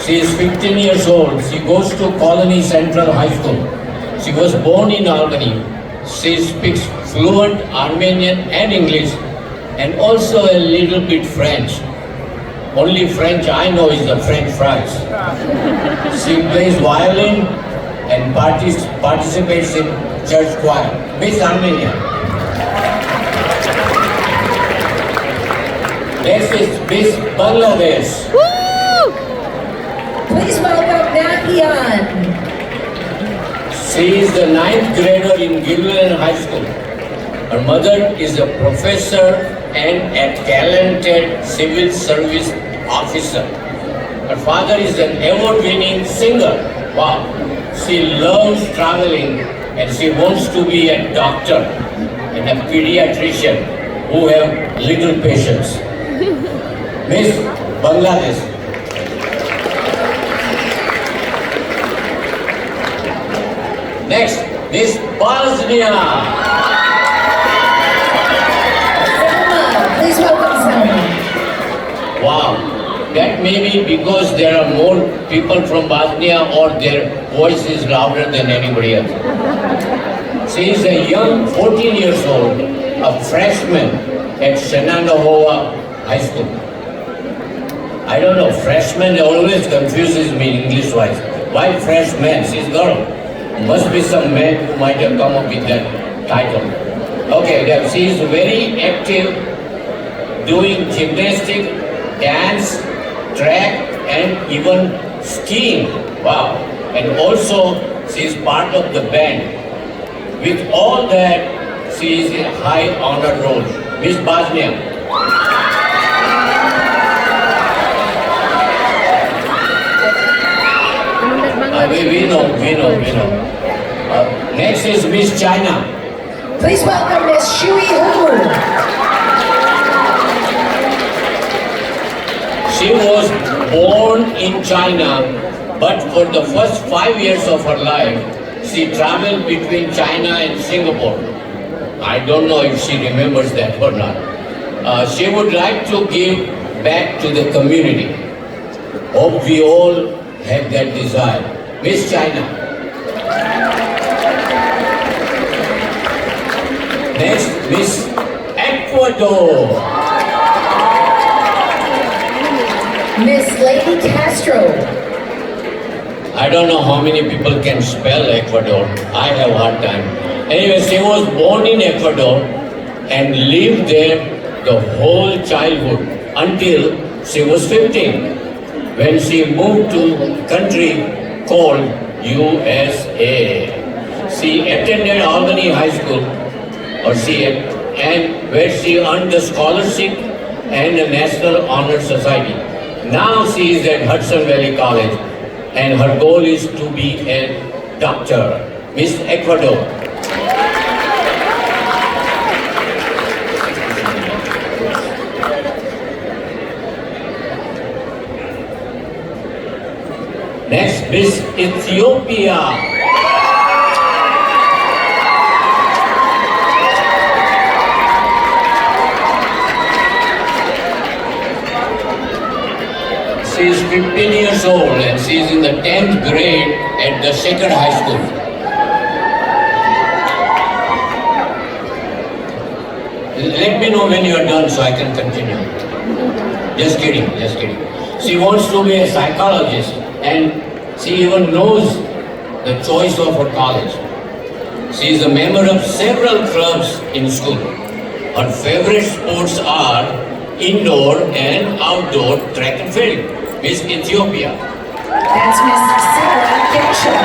She is 15 years old. She goes to Colony Central High School. She was born in Albany. She speaks fluent Armenian and English and also a little bit French. Only French I know is the French fries. She plays violin and participates in church choir. Miss Armenia. Next is Miss Bangladesh. Please welcome Nahian. She is the 9th grader in Gilliland High School. Her mother is a professor and a talented civil service officer. Her father is an award-winning singer. Wow. She loves traveling and she wants to be a doctor and a pediatrician who have little patience. Miss Bangladesh. Next, Miss Bosnia. Selma, please welcome Selma. Wow, that may be because there are more people from Bosnia or their voice is louder than anybody else. She is a young 14 years old, a freshman at Shenandoah High School. I don't know, freshman always confuses me English-wise. Why freshman? She's a girl. Must be some man who might have come up with that title. Okay, she is very active, doing gymnastics, dance, track, and even skiing. Wow. And also, she is part of the band. With all that, she is in high honor role. Miss Bosnia. We know. Next is Miss China. Please welcome Miss Xiuyi Hu. She was born in China, but for the first 5 years of her life, she traveled between China and Singapore. I don't know if she remembers that or not. She would like to give back to the community. Hope we all have that desire. Miss China. Next, Miss Ecuador. Miss Lady Castro. I don't know how many people can spell Ecuador. I have a hard time. Anyway, she was born in Ecuador and lived there the whole childhood until she was 15, when she moved to country called USA. She attended Albany High School, and where she earned a scholarship and a National Honor Society. Now she is at Hudson Valley College, and her goal is to be a doctor. Miss Ecuador. Next, Miss Ethiopia. She is 15 years old and she is in the 10th grade at the Sacred High School. Let me know when you are done so I can continue. Just kidding. She wants to be a psychologist and she even knows the choice of her college. She is a member of several clubs in school. Her favorite sports are indoor and outdoor track and field. Miss Ethiopia. That's Miss Sarah Kitchen.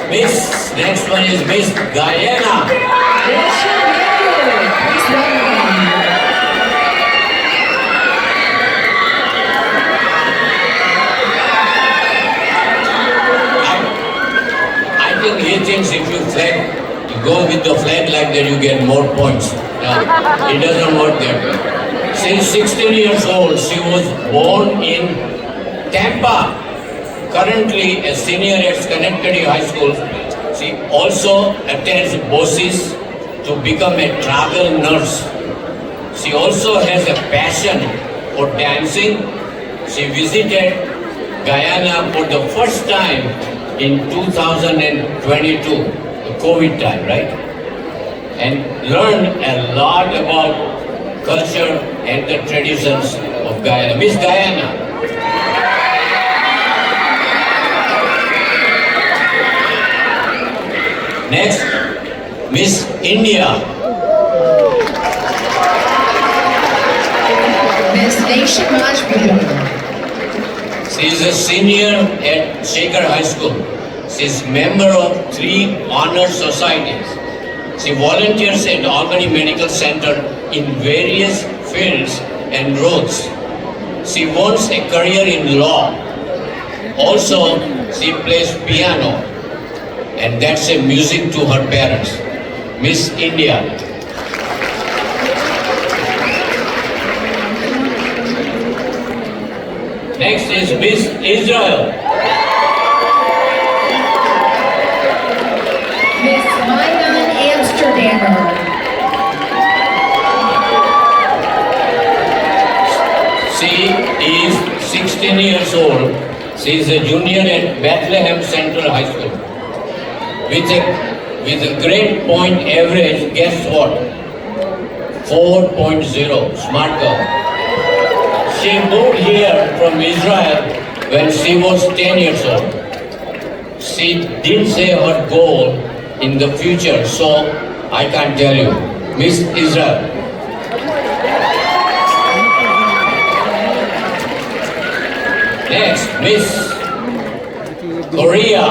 Next one is Miss Guyana. Yes, please welcome. I think he thinks if you go with the flag like that, you get more points. No, it doesn't work that way. Since 16 years old, she was born in Tampa. Currently a senior at Schenectady High School. She also attends BOCES to become a travel nurse. She also has a passion for dancing. She visited Guyana for the first time in 2022, the COVID time, right? And learned a lot about culture and the traditions of Guyana. Miss Guyana. Next, Miss India. Miss Nation Majbur. She is a senior at Shaker High School. She is member of 3 honor societies. She volunteers at Albany Medical Center in various fields and roles. She wants a career in law. Also, she plays piano, and that's a music to her parents. Miss India. Next is Miss Israel. Miss Mayan Amsterdamer. She is 16 years old. She is a junior at Bethlehem Central High School. With a grade point average, guess what? 4.0, smart girl. She moved here from Israel when she was 10 years old. She didn't say her goal in the future, so I can't tell you. Miss Israel. Next, Miss Korea.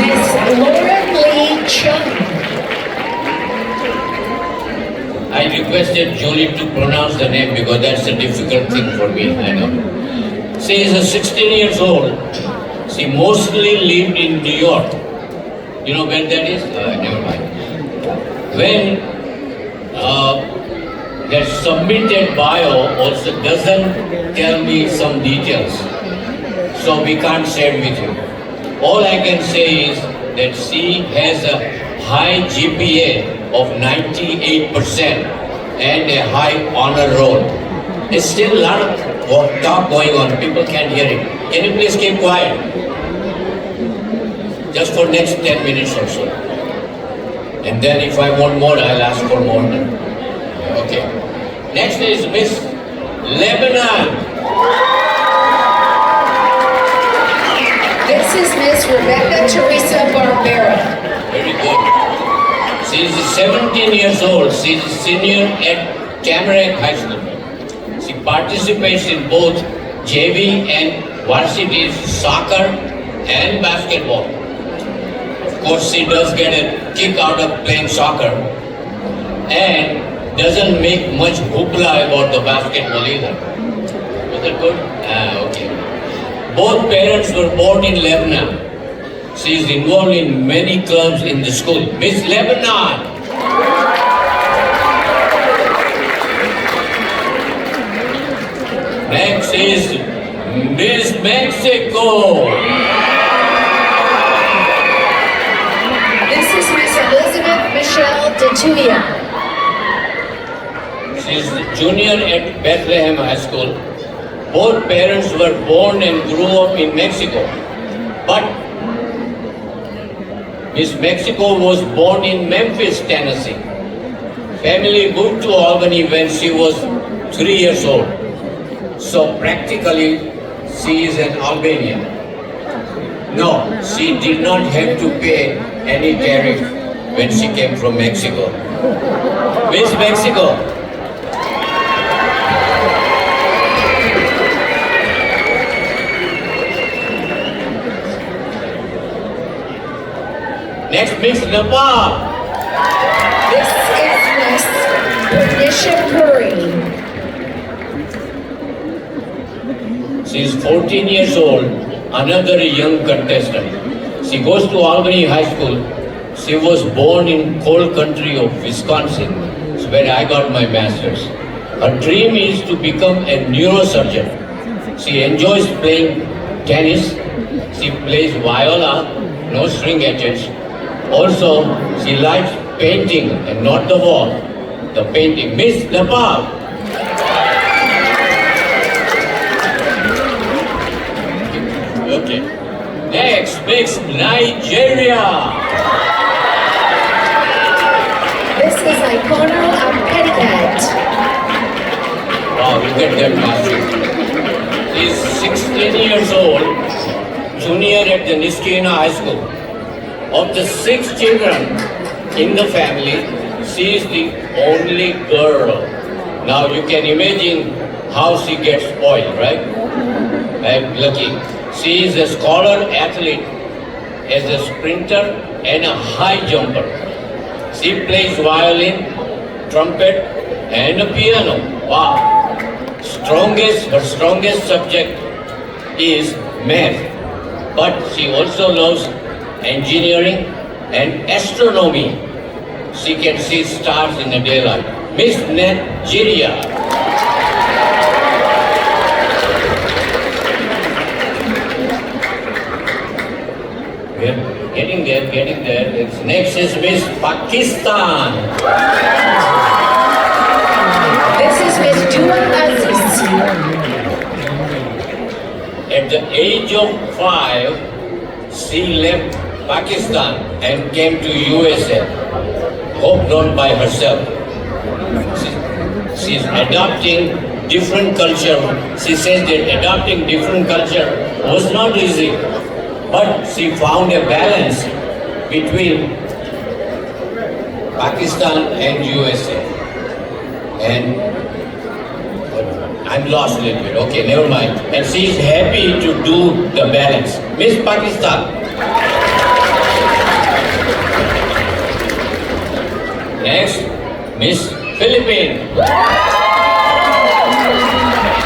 Miss Lauren Lee Chung. I requested Julie to pronounce the name because that's a difficult thing for me, I know. She is 16 years old. She mostly lived in New York. You know where that is? Never mind. When that submitted bio also doesn't tell me some details, so we can't share with you. All I can say is that she has a high GPA of 98% and a high honor roll. There's still a lot of talk going on. People can't hear it. Can you please keep quiet? Just for next 10 minutes or so. And then if I want more, I'll ask for more. Okay. Next is Miss Lebanon. This is Miss Rebecca Teresa Barbera. Very good. She is 17 years old. She is a senior at Tamarack High School. She participates in both JV and varsity soccer and basketball. Of course, she does get a kick out of playing soccer and doesn't make much hoopla about the basketball either. Was that good? Okay. Both parents were born in Lebanon. She is involved in many clubs in the school. Miss Lebanon. Next is Miss Mexico. This is Miss Elizabeth Michelle DeTuya. She is a junior at Bethlehem High School. Both parents were born and grew up in Mexico. But Miss Mexico was born in Memphis, Tennessee. Family moved to Albany when she was 3 years old. So practically, she is an Albanian. No, she did not have to pay any tariff when she came from Mexico. Miss Mexico. Next, Miss Nepal. This is Miss Bernicia Puri. She is 14 years old, another young contestant. She goes to Albany High School. She was born in coal country of Wisconsin, where I got my master's. Her dream is to become a neurosurgeon. She enjoys playing tennis. She plays viola, no string attached. Also, she likes painting and not the wall, the painting. Miss Nepal. Miss Nigeria. This is Icono of Petticoat. Wow, look at that master. She's 16 years old, junior at the Niskina High School. Of the 6 children in the family, she is the only girl. Now you can imagine how she gets spoiled, right? I'm lucky. She is a scholar athlete, as a sprinter and a high jumper. She plays violin, trumpet and a piano. Wow. Her strongest subject is math. But she also loves engineering and astronomy. She can see stars in the daylight. Miss Nigeria. We're getting there. Next is Miss Pakistan. This is Miss Dua Aziz. At the age of 5, she left Pakistan and came to USA. Hope not by herself. She's adopting different culture. She says that adopting different culture was not easy. But she found a balance between Pakistan and USA. And I'm lost a little bit. Okay, never mind. And she is happy to do the balance. Miss Pakistan. Next, Miss Philippines.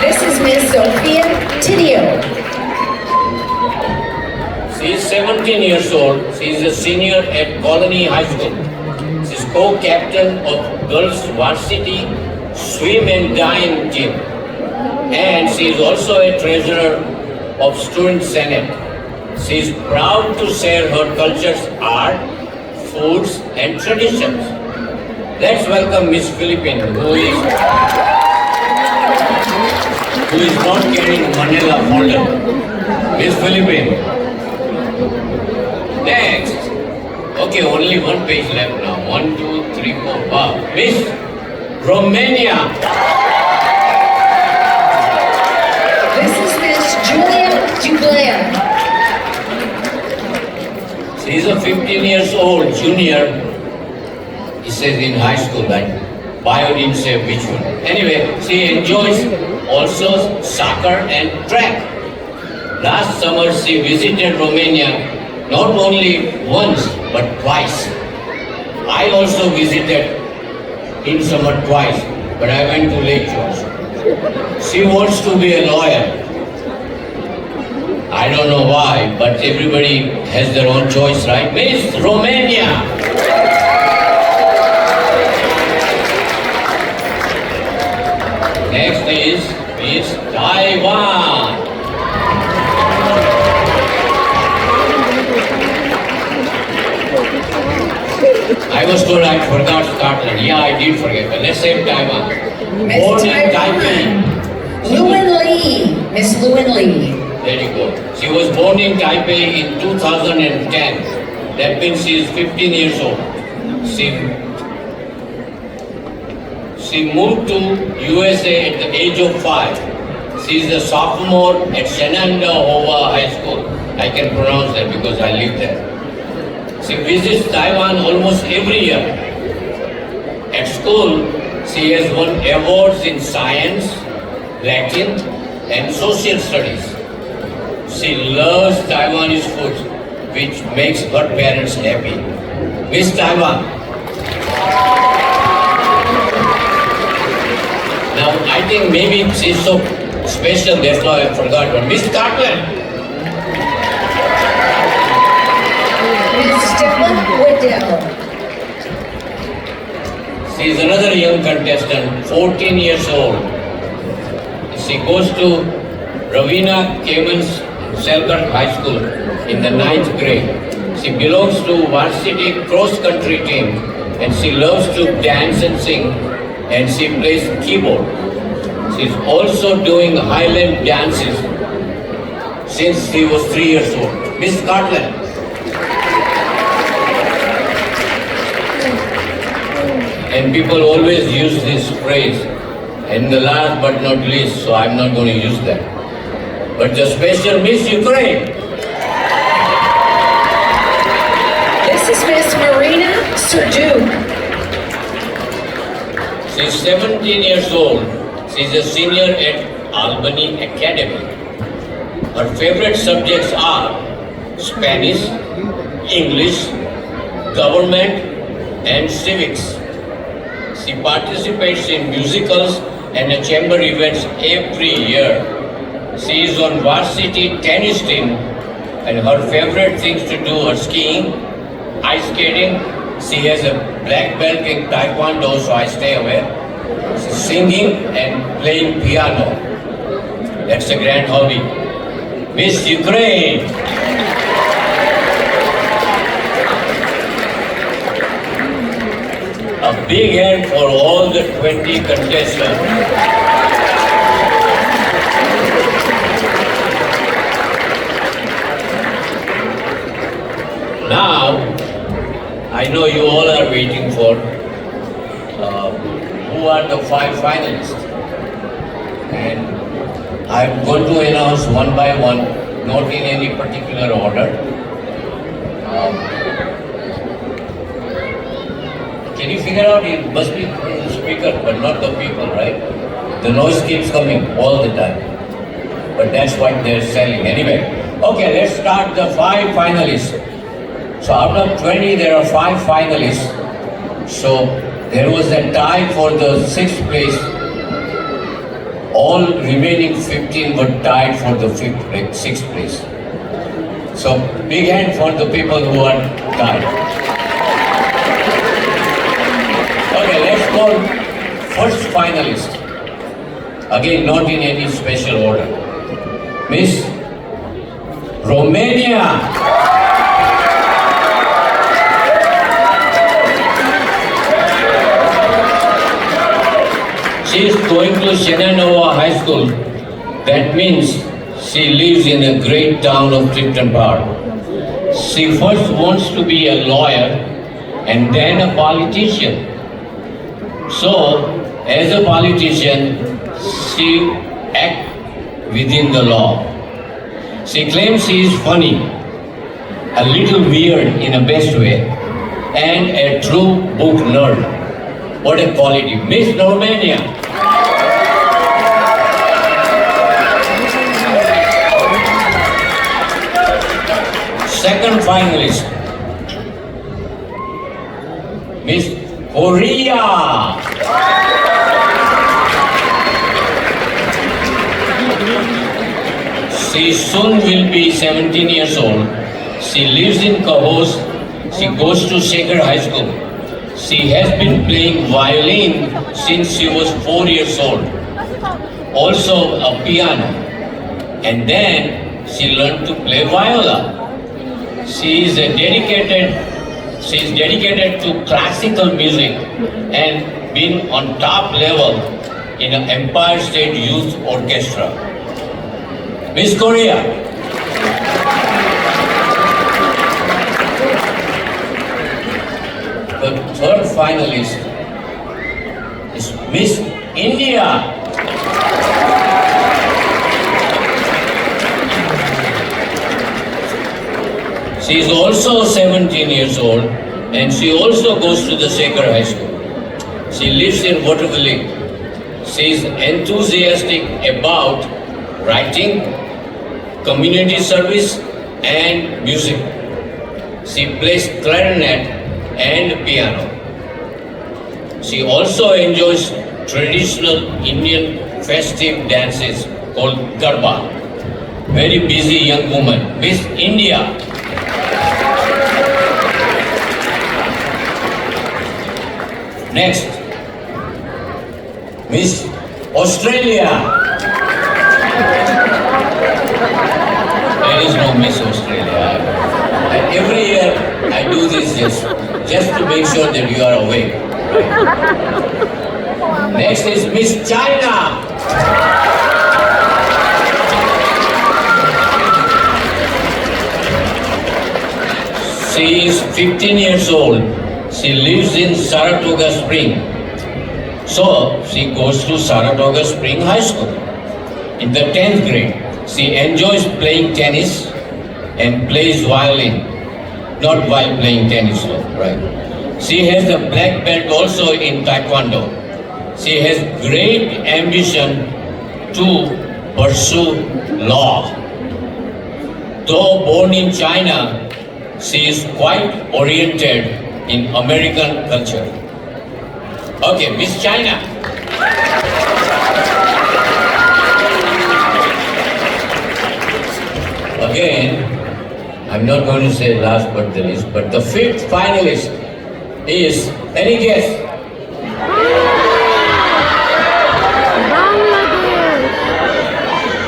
This is Miss Sophia Tidio. She is 17 years old. She is a senior at Colony High School. She is co-captain of girls varsity swim and dine team. And she is also a treasurer of student senate. She is proud to share her culture's art, foods and traditions. Let's welcome Miss Philippine, who is not carrying Manila folder. Miss Philippine. Next. Okay, only one page left now. 1, 2, 3, 4. Wow. Miss Romania. This is Miss Julia Juglea. She is a 15 years old junior. He says in high school, but bio didn't say which one. Anyway, she enjoys also soccer and track. Last summer she visited Romania not only once but twice. I also visited in summer twice, but I went to Lake George. She wants to be a lawyer. I don't know why, but everybody has their own choice, right? Miss Romania. Next is Miss Taiwan. I was told I forgot Scotland. Yeah, I did forget, but let's say Taiwan. Born in Taipei. Luan Lee. Miss Luan Lee. There you go. She was born in Taipei in 2010. That means she is 15 years old. She moved to USA at the age of 5. She is a sophomore at Shenandoah High School. I can pronounce that because I live there. She visits Taiwan almost every year. At school, she has won awards in science, Latin, and social studies. She loves Taiwanese food, which makes her parents happy. Miss Taiwan. Now, I think maybe she's so special, that's why I forgot one. Miss Scotland. Miss Stella Waddell. She is another young contestant, 14 years old. She goes to Ravina Cayman's Selkirk High School in the 9th grade. She belongs to varsity cross-country team and she loves to dance and sing and she plays keyboard. She is also doing Highland dances since she was 3 years old. Miss Scotland. And people always use this phrase, and the last but not least, so I'm not going to use that. But the special Miss Ukraine. This is Miss Marina Serduke. She's 17 years old. She's a senior at Albany Academy. Her favorite subjects are Spanish, English, government, and civics. She participates in musicals and chamber events every year. She is on varsity tennis team, and her favorite things to do are skiing, ice skating. She has a black belt in Taekwondo, so I stay away. Singing and playing piano. That's a grand hobby. Miss Ukraine. A big hand for all the 20 contestants. Now, I know you all are waiting for who are the 5 finalists. And I'm going to announce one by one, not in any particular order. Can you figure out? It must be the speaker, but not the people, right? The noise keeps coming all the time. But that's what they're selling anyway. Okay, let's start the 5 finalists. So out of 20, there are 5 finalists. So there was a tie for the 6th place. All remaining 15 were tied for the 6th place. So big hand for the people who are tied. Okay, let's go first finalist. Again, not in any special order. Miss Romania. She is going to Shenandoah High School. That means she lives in a great town of Clifton Park. She first wants to be a lawyer and then a politician. So, as a politician, she acts within the law. She claims she is funny, a little weird in a best way, and a true book nerd. What a quality. Miss Romania. Second finalist, Miss Korea. She soon will be 17 years old. She lives in Cahos. She goes to Shaker High School. She has been playing violin since she was 4 years old. Also a piano. And then she learned to play viola. She is dedicated to classical music and been on top level in an Empire State Youth Orchestra. Miss Korea. The third finalist is Miss India. She is also 17 years old and she also goes to the Shaker High School. She lives in Waterville. She is enthusiastic about writing, community service and music. She plays clarinet and piano. She also enjoys traditional Indian festive dances called Garba. Very busy young woman. Miss India. Next, Miss Australia. There is no Miss Australia. And every year I do this just to make sure that you are awake. Next is Miss China. 15 years old. She lives in Saratoga Springs. So she goes to Saratoga Springs High School. In the 10th grade, she enjoys playing tennis and plays violin. Not while playing tennis though, right? She has a black belt also in Taekwondo. She has great ambition to pursue law. Though born in China, she is quite oriented in American culture. Okay, Miss China. Again, I'm not going to say last but the least, but the fifth finalist is, any guess?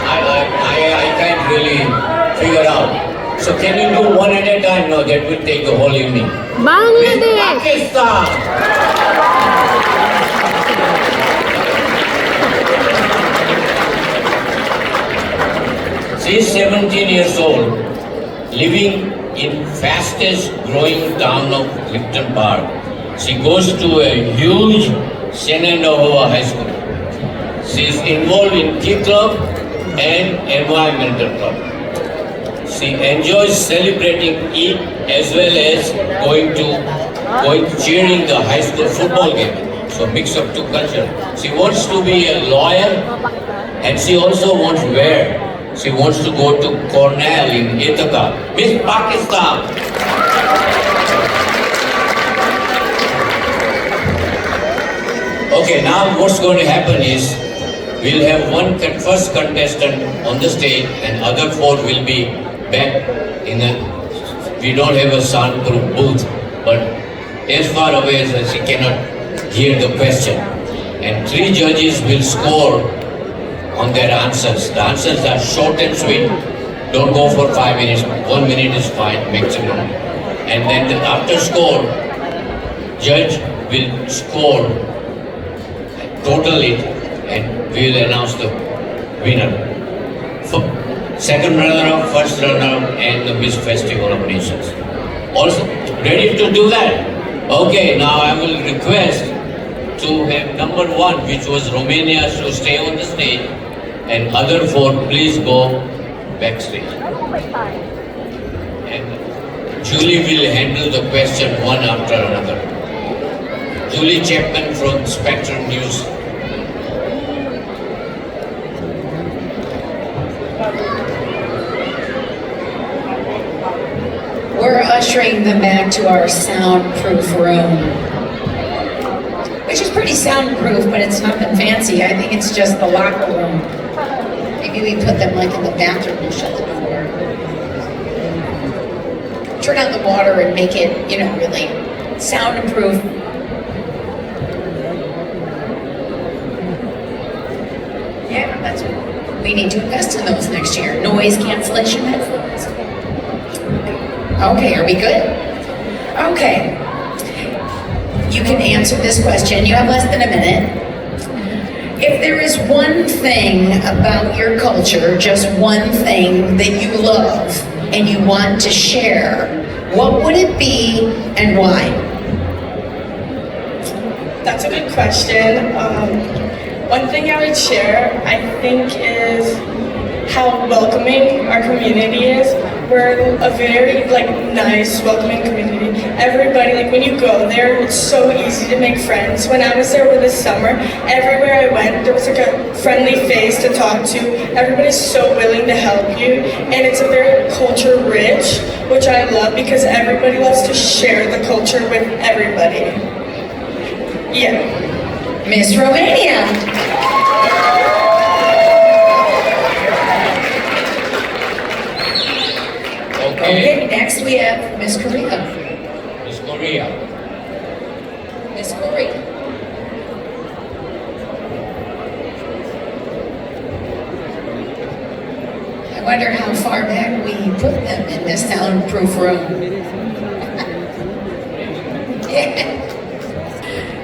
I can't really figure out. So can you do one at a time? No, that will take the whole evening. Bangladesh. Pakistan. She is 17 years old, living in fastest growing town of Clifton Park. She goes to a huge Shenandoah High School. She is involved in Key Club and Environmental Club. She enjoys celebrating it as well as going cheering the high school football game. So mix of two cultures. She wants to be a lawyer and she also wants where? She wants to go to Cornell in Ithaca. Miss Pakistan. Okay, now what's going to happen is we'll have one first contestant on the stage and other four will be back in a, we don't have a soundproof booth, but as far away as she cannot hear the question. And three judges will score on their answers. The answers are short and sweet. Don't go for 5 minutes. 1 minute is fine, maximum. And then after score, judge will score, total it, and we will announce the winner. Second runner-up, first runner-up, and the Miss Festival of Nations. Also, ready to do that? Okay, now I will request to have number one, which was Romania, to stay on the stage, and other four, please go backstage. And Julie will handle the question one after another. Julie Chapman from Spectrum News. We're ushering them back to our soundproof room, which is pretty soundproof, but it's nothing fancy. I think it's just the locker room. Maybe we put them like in the bathroom and shut the door. Turn out the water and make it, you know, really soundproof. Yeah, that's what we need to invest in those next year. Noise cancellation headphones. Okay, are we good? Okay. You can answer this question. You have less than a minute. If there is one thing about your culture, just one thing that you love and you want to share, what would it be and why? That's a good question. One thing I would share, I think, is how welcoming our community is. We're a very nice, welcoming community. Everybody, when you go there, it's so easy to make friends. When I was there over the summer, everywhere I went, there was a friendly face to talk to. Everybody's so willing to help you, and it's a very culture rich, which I love because everybody loves to share the culture with everybody. Yeah. Miss Romania. Okay, next we have Miss Korea. Miss Korea. Miss Korea. I wonder how far back we put them in this soundproof room.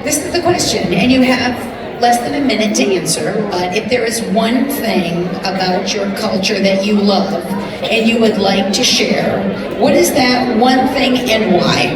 This is the question, and you have less than a minute to answer, but if there is one thing about your culture that you love and you would like to share, what is that one thing and why?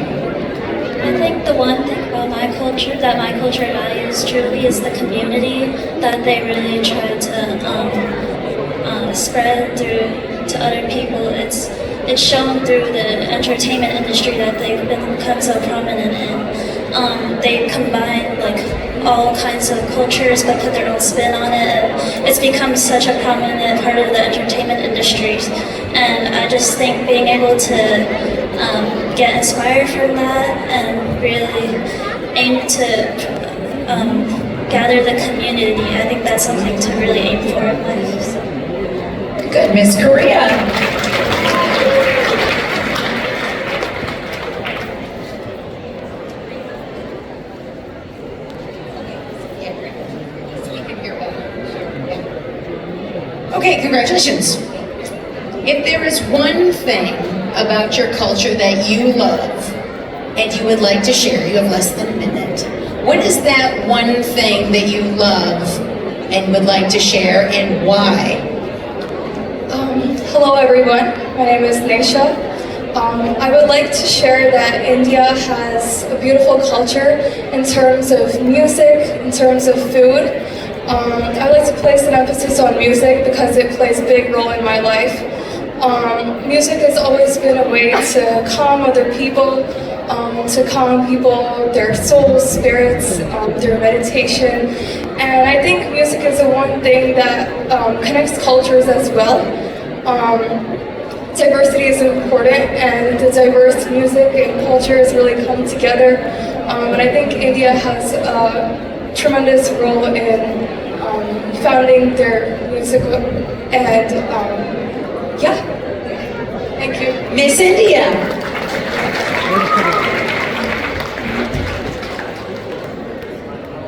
I think the one thing about my culture that my culture values truly is the community that they really try to spread through to other people. It's shown through the entertainment industry that they've become so prominent in. They combine like all kinds of cultures but put their own spin on it, and it's become such a prominent part of the entertainment industry. And I just think being able to get inspired from that and really aim to gather the community, I think that's something to really aim for in life. So. Good, Miss Korea. Okay, congratulations. If there is one thing about your culture that you love and you would like to share, you have less than a minute. What is that one thing that you love and would like to share, and why? Hello everyone, my name is Nesha. I would like to share that India has a beautiful culture in terms of music, in terms of food. I like to place an emphasis on music because it plays a big role in my life. Music has always been a way to calm other people, their souls, spirits, through meditation. And I think music is the one thing that connects cultures as well. Diversity is important, and the diverse music and cultures really come together. And I think India has a tremendous role in founding their music, and yeah, thank you. Miss India.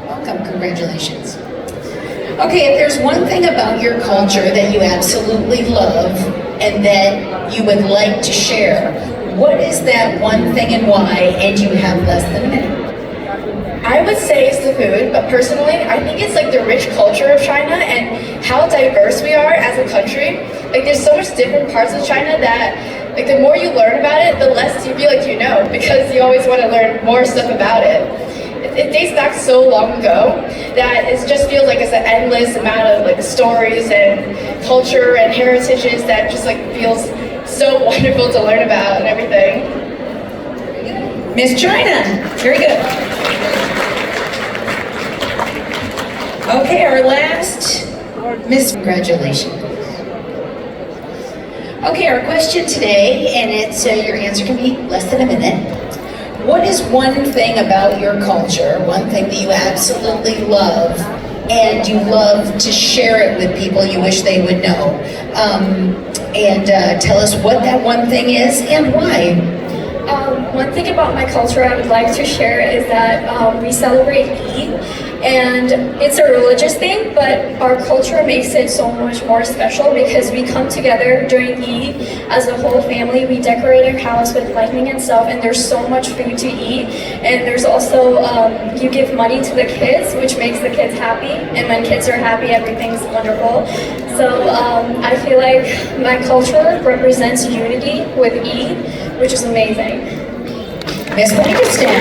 Welcome, congratulations. Okay, if there's one thing about your culture that you absolutely love and that you would like to share, what is that one thing and why? And you have less than a minute. I would say it's the food, but personally, I think it's like the rich culture of China and how diverse we are as a country. Like there's so much different parts of China that like the more you learn about it, the less you feel like you know, because you always want to learn more stuff about it. It dates back so long ago that it just feels like it's an endless amount of like stories and culture and heritages that just like feels so wonderful to learn about and everything. Miss China, very good. Okay, our last Miss, congratulations. Okay, our question today, and it's your answer can be less than a minute. What is one thing about your culture, one thing that you absolutely love, and you love to share it with people you wish they would know? And tell us what that one thing is and why. One thing about my culture I would like to share is that we celebrate Eid, and it's a religious thing, but our culture makes it so much more special because we come together during Eid as a whole family. We decorate our house with lightning and stuff, and there's so much food to eat. And there's also, you give money to the kids, which makes the kids happy, and when kids are happy, everything's wonderful. So I feel like my culture represents unity with Eid, which is amazing. Miss Pakistan.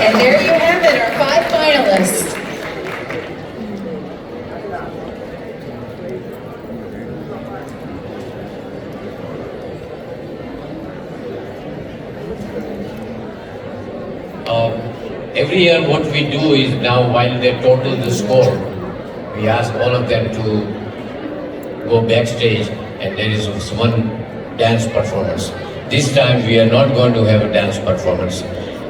And there you have it, our 5 finalists. Every year what we do is now, while they total the score, we ask all of them to go backstage and there is one dance performance. This time we are not going to have a dance performance,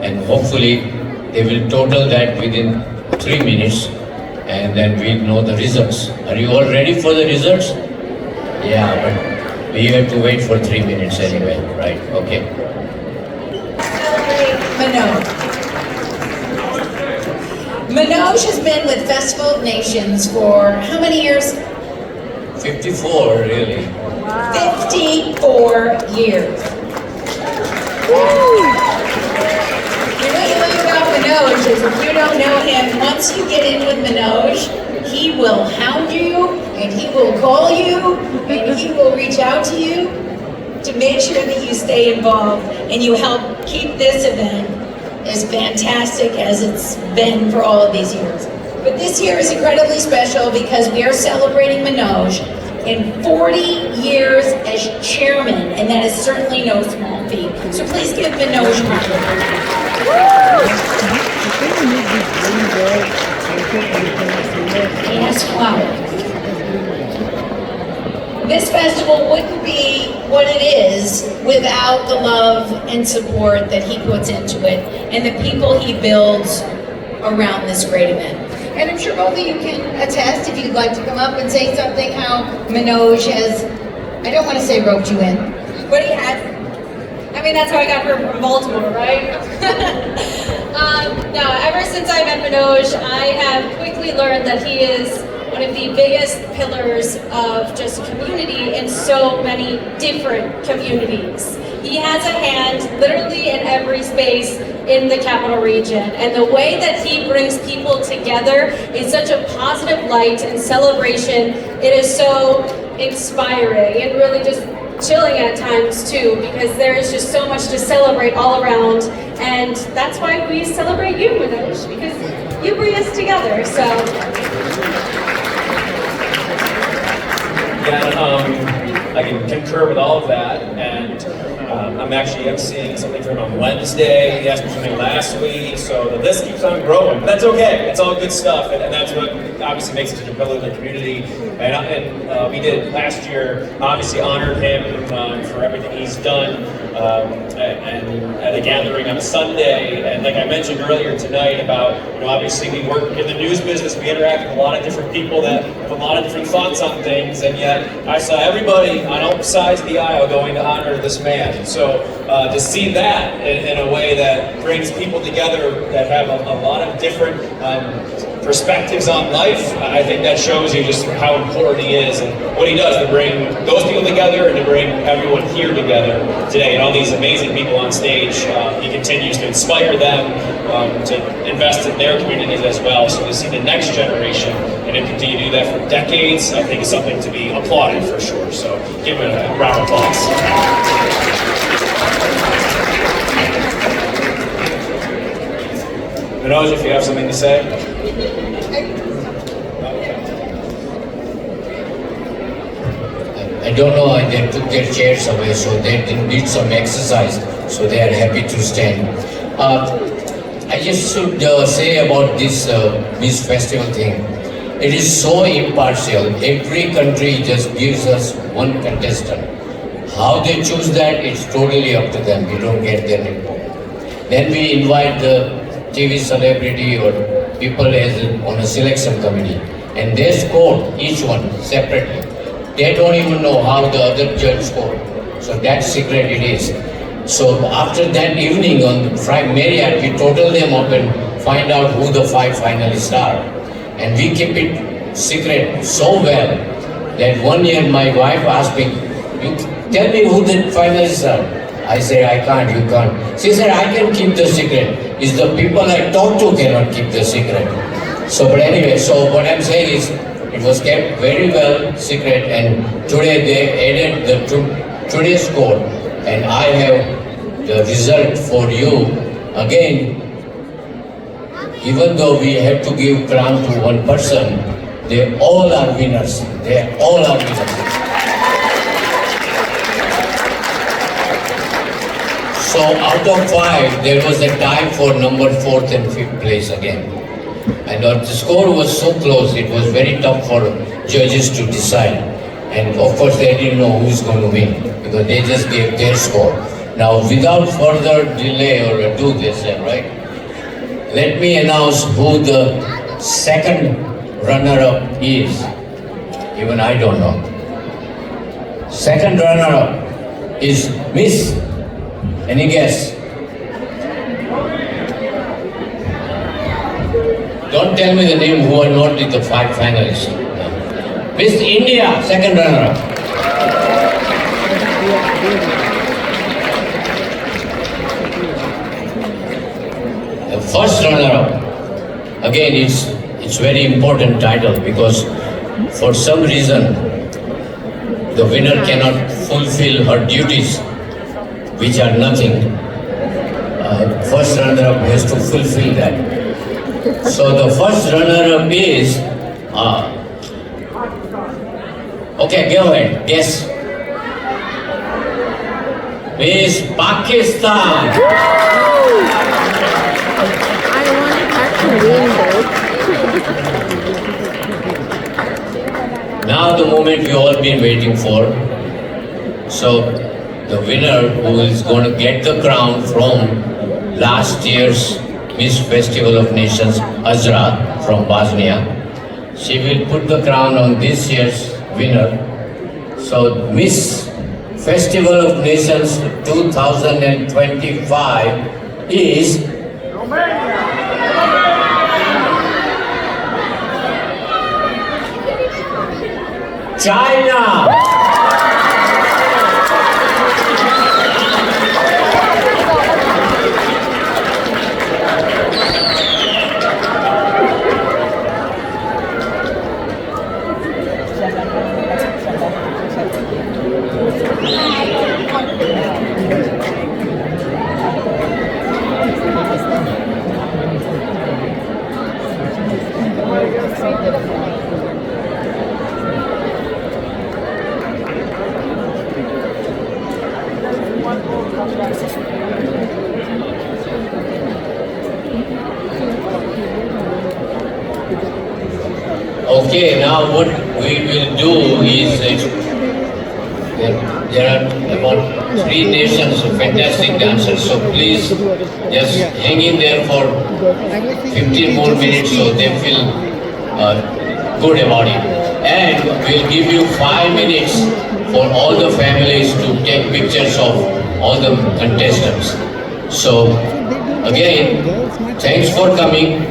and hopefully they will total that within 3 minutes and then we'll know the results. Are you all ready for the results? Yeah, but we have to wait for 3 minutes anyway, right? Okay. Manoj has been with Festival of Nations for how many years? 54, really. 54 years. what you love about Manoj is if you don't know him, once you get in with Manoj, he will hound you, and he will call you, and he will reach out to you to make sure that you stay involved and you help keep this event as fantastic as it's been for all of these years. But this year is incredibly special because we are celebrating Manoj in 40 years as chairman, and that is certainly no small feat. So please give Manoj a round. Yes, wow. This festival wouldn't be what it is without the love and support that he puts into it and the people he builds around this great event. And I'm sure both of you can attest, if you'd like to come up and say something, how Manoj has, I don't want to say roped you in, but he has. I mean, that's how I got her from Baltimore, right? No, ever since I met Manoj, I have quickly learned that he is one of the biggest pillars of just community in so many different communities. He has a hand literally in every space in the capital region, and the way that he brings people together is such a positive light and celebration. It is so inspiring and really just chilling at times too, because there is just so much to celebrate all around, and that's why we celebrate you, Manoj, because you bring us together. So. Yeah, I can concur with all of that, and I'm actually emceeing something for him on Wednesday. He asked me something last week, so the list keeps on growing. But that's okay. It's all good stuff, and that's what obviously makes it such a pillar of the community. And we did last year, obviously honored him for everything he's done, and at a gathering on a Sunday. And like I mentioned earlier tonight about, obviously we work in the news business, we interact with a lot of different people that have a lot of different thoughts on things, and yet I saw everybody on all sides of the aisle going to honor this man. So to see that in a way that brings people together that have a lot of different perspectives on life, I think that shows you just how important he is and what he does to bring those people together and to bring everyone here together today. And all these amazing people on stage, he continues to inspire them to invest in their communities as well. So to see the next generation and to continue to do that for decades, I think is something to be applauded for sure. So give him a round of applause. Manoj, if you have something to say. I don't know, they took their chairs away, so they did some exercise, so they are happy to stand. I just should say about this Miss Festival thing. It is so impartial. Every country just gives us one contestant. How they choose that, it's totally up to them. We don't get their input. Then we invite the TV celebrity or people on a selection committee, and they score each one separately. They don't even know how the other judge scored. So that secret it is. So after that evening on Friday Marriott, we total them up and find out who the 5 finalists are. And we keep it secret so well that one year my wife asked me, "You tell me who the finalists are." I said, "I can't, you can't." She said, "I can keep the secret. It's the people I talk to cannot keep the secret." So, but anyway, so what I'm saying is, it was kept very well secret, and today they added the today's score, and I have the result for you. Again, even though we have to give crown to one person, they all are winners. They all are winners. So out of 5, there was a tie for number 4th and 5th place again. And the score was so close, it was very tough for judges to decide. And of course they didn't know who's going to win, because they just gave their score. Now without further delay or ado, they said, right? Let me announce who the second runner-up is. Even I don't know. Second runner-up is Miss. Any guess? Don't tell me the name who are not in the 5 finalists. No. Miss India, second runner-up. first runner-up. Again, it's very important title because for some reason the winner cannot fulfill her duties, which are nothing. First runner-up has to fulfill that. So the first runner-up is okay. Go ahead. Guess. Miss Pakistan. I want her to win though. Now the moment we all been waiting for. So the winner who is going to get the crown from last year's Miss Festival of Nations, Azra from Bosnia, she will put the crown on this year's winner. So Miss Festival of Nations 2025 is China. Okay, now what we will do is there are about 3 nations of fantastic dancers, so please just hang in there for 15 more minutes so they feel good about it. And we'll give you 5 minutes for all the families to take pictures of all the contestants. So again, thanks for coming.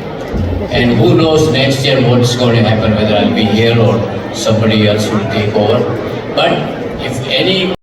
And who knows next year what's going to happen, whether I'll be here or somebody else will take over. But if any